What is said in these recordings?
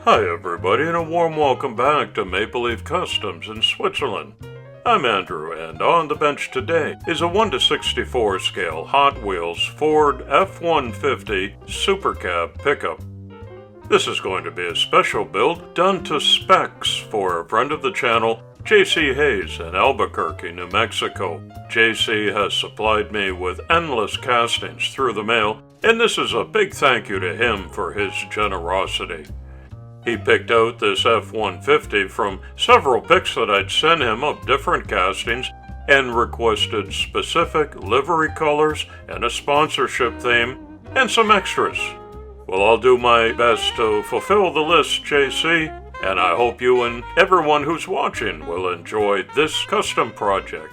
Hi everybody and a warm welcome back to Maple Leaf Customs in Switzerland. I'm Andrew and on the bench today is a 1:64 scale Hot Wheels Ford F-150 Super Cab pickup. This is going to be a special build done to specs for a friend of the channel, JC Hayes in Albuquerque, New Mexico. JC has supplied me with endless castings through the mail, and this is a big thank you to him for his generosity. He picked out this F-150 from several pics that I'd sent him of different castings and requested specific livery colors and a sponsorship theme and some extras. Well, I'll do my best to fulfill the list, JC, and I hope you and everyone who's watching will enjoy this custom project.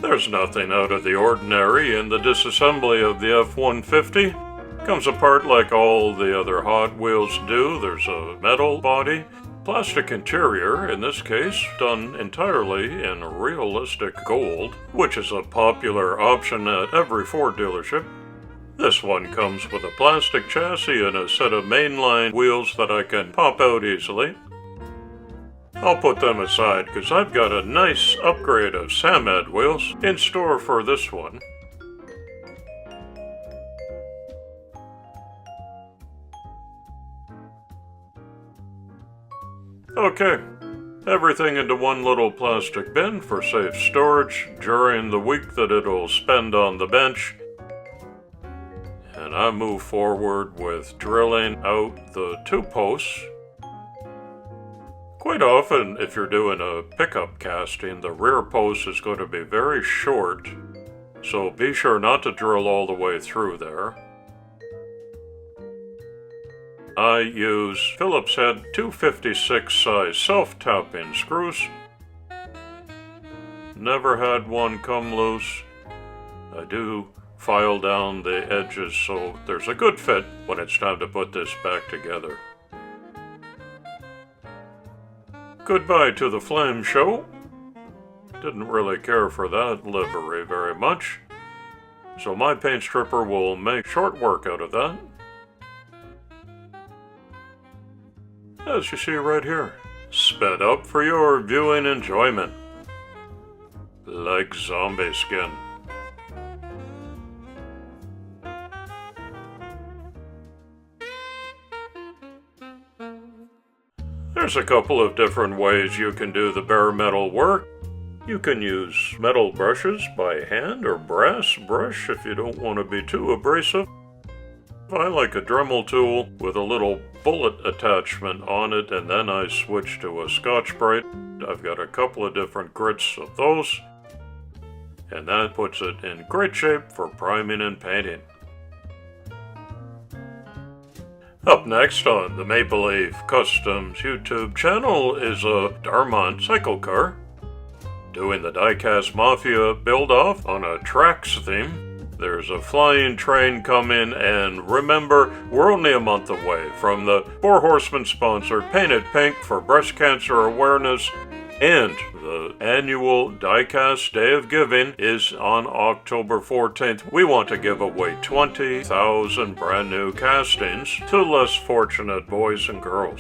There's nothing out of the ordinary in the disassembly of the F-150. Comes apart like all the other Hot Wheels do. There's a metal body, plastic interior, in this case done entirely in realistic gold, which is a popular option at every Ford dealership. This one comes with a plastic chassis and a set of mainline wheels that I can pop out easily. I'll put them aside because I've got a nice upgrade of Samad wheels in store for this one. Okay, everything into one little plastic bin for safe storage during the week that it'll spend on the bench. And I move forward with drilling out the two posts. Quite often, if you're doing a pickup casting, the rear post is going to be very short, so be sure not to drill all the way through there. I use Phillips head 256 size self-tapping screws. Never had one come loose. I do file down the edges so there's a good fit when it's time to put this back together. Goodbye to the flame show. Didn't really care for that livery very much, so my paint stripper will make short work out of that. As you see right here, sped up for your viewing enjoyment. Like zombie skin. There's a couple of different ways you can do the bare metal work. You can use metal brushes by hand or brass brush if you don't want to be too abrasive. I like a Dremel tool with a little bullet attachment on it, and then I switch to a Scotch-Brite. I've got a couple of different grits of those, and that puts it in great shape for priming and painting. Up next on the Maple Leaf Customs YouTube channel is a Darmont cycle car, doing the Diecast Mafia build-off on a tracks theme. There's a flying train coming, and remember, we're only a month away from the Four Horsemen sponsored Painted Pink for Breast Cancer Awareness, and the annual Diecast Day of Giving is on October 14th. We want to give away 20,000 brand new castings to less fortunate boys and girls.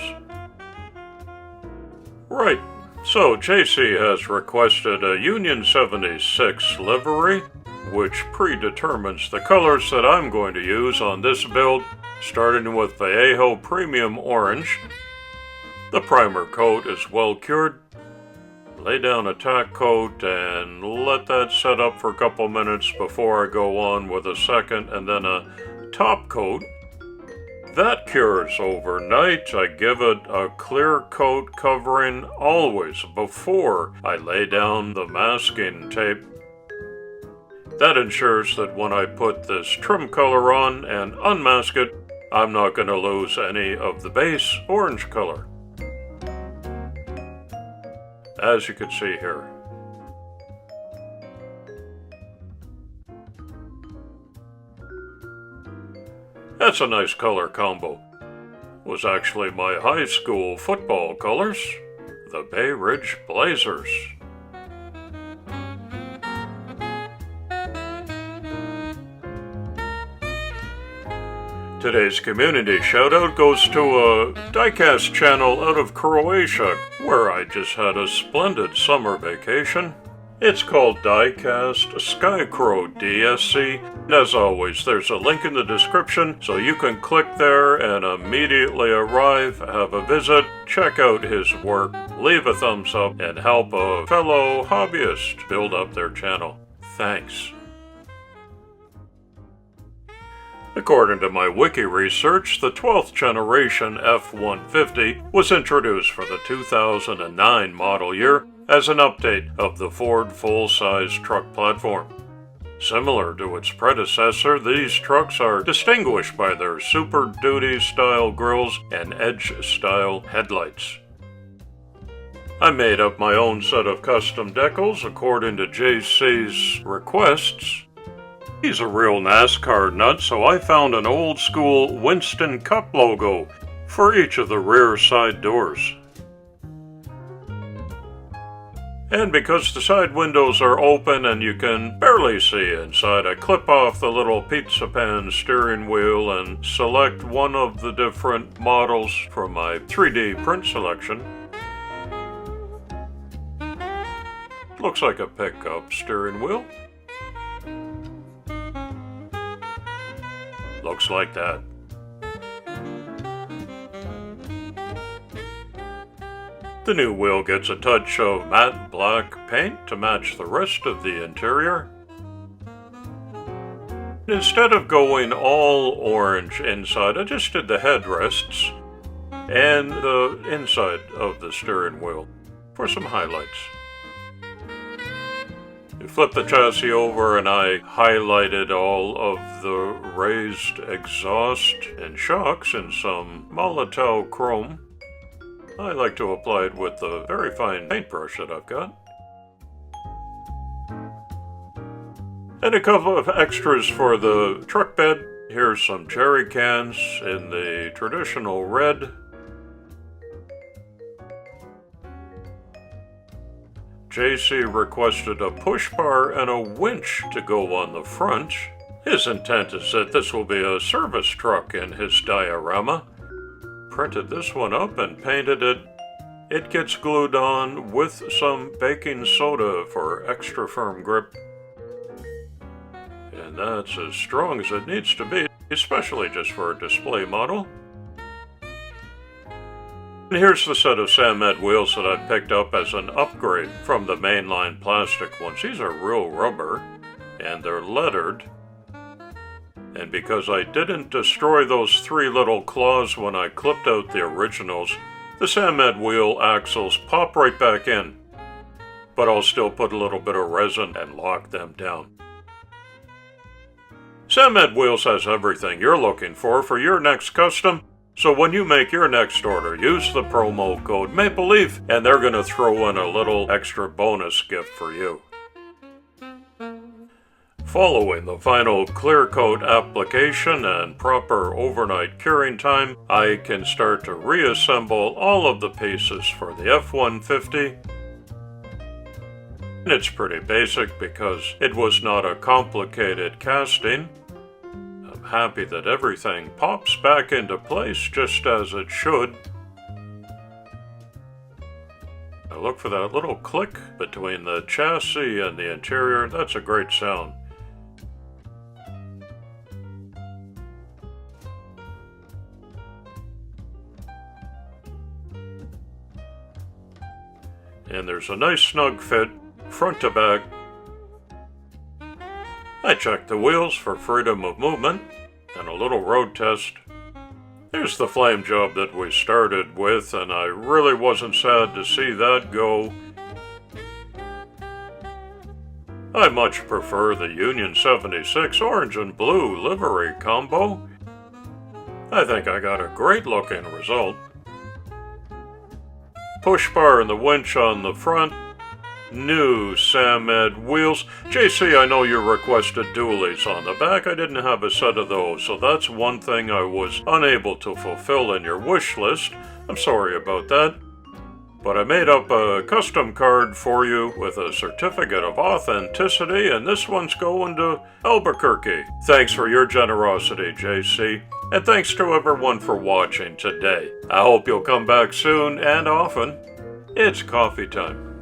Right, so JC has requested a Union 76 livery, which predetermines the colors that I'm going to use on this build, starting with Vallejo Premium Orange. The primer coat is well cured. Lay down a tack coat and let that set up for a couple minutes before I go on with a second and then a top coat. That cures overnight. I give it a clear coat covering always before I lay down the masking tape. That ensures that when I put this trim color on and unmask it, I'm not going to lose any of the base orange color. As you can see here. That's a nice color combo. Was actually my high school football colors, the Bay Ridge Blazers. Today's community shoutout goes to a Diecast channel out of Croatia, where I just had a splendid summer vacation. It's called Diecast Skycrow DSC. As always, there's a link in the description, so you can click there and immediately arrive, have a visit, check out his work, leave a thumbs up, and help a fellow hobbyist build up their channel. Thanks. According to my Wiki research, the 12th generation F-150 was introduced for the 2009 model year as an update of the Ford full-size truck platform. Similar to its predecessor, these trucks are distinguished by their Super Duty-style grills and Edge-style headlights. I made up my own set of custom decals according to JC's requests. He's a real NASCAR nut, so I found an old-school Winston Cup logo for each of the rear side doors. And because the side windows are open and you can barely see inside, I clip off the little pizza pan steering wheel and select one of the different models from my 3D print selection. Looks like a pickup steering wheel. Looks like that. The new wheel gets a touch of matte black paint to match the rest of the interior. Instead of going all orange inside, I just did the headrests and the inside of the steering wheel for some highlights. You flip the chassis over and I highlighted all of the raised exhaust and shocks in some Molotow chrome. I like to apply it with the very fine paintbrush that I've got. And a couple of extras for the truck bed. Here's some jerry cans in the traditional red. JC requested a push bar and a winch to go on the front. His intent is that this will be a service truck in his diorama. Printed this one up and painted it. It gets glued on with some baking soda for extra firm grip. And that's as strong as it needs to be, especially just for a display model. And here's the set of Samet wheels that I picked up as an upgrade from the mainline plastic ones. These are real rubber, and they're lettered. And because I didn't destroy those three little claws when I clipped out the originals, the Samet wheel axles pop right back in. But I'll still put a little bit of resin and lock them down. Samet Wheels has everything you're looking for your next custom. So when you make your next order, use the promo code MAPLELEAF and they're going to throw in a little extra bonus gift for you. Following the final clear coat application and proper overnight curing time, I can start to reassemble all of the pieces for the F-150. It's pretty basic because it was not a complicated casting. I'm happy that everything pops back into place just as it should. I look for that little click between the chassis and the interior. That's a great sound. And there's a nice snug fit, front to back. I checked the wheels for freedom of movement, and a little road test. Here's the flame job that we started with, and I really wasn't sad to see that go. I much prefer the Union 76 orange and blue livery combo. I think I got a great looking result. Push bar and the winch on the front. New Samet wheels. JC, I know you requested dualies on the back. I didn't have a set of those, so that's one thing I was unable to fulfill in your wish list. I'm sorry about that. But I made up a custom card for you with a certificate of authenticity, and this one's going to Albuquerque. Thanks for your generosity, JC. And thanks to everyone for watching today. I hope you'll come back soon and often. It's coffee time.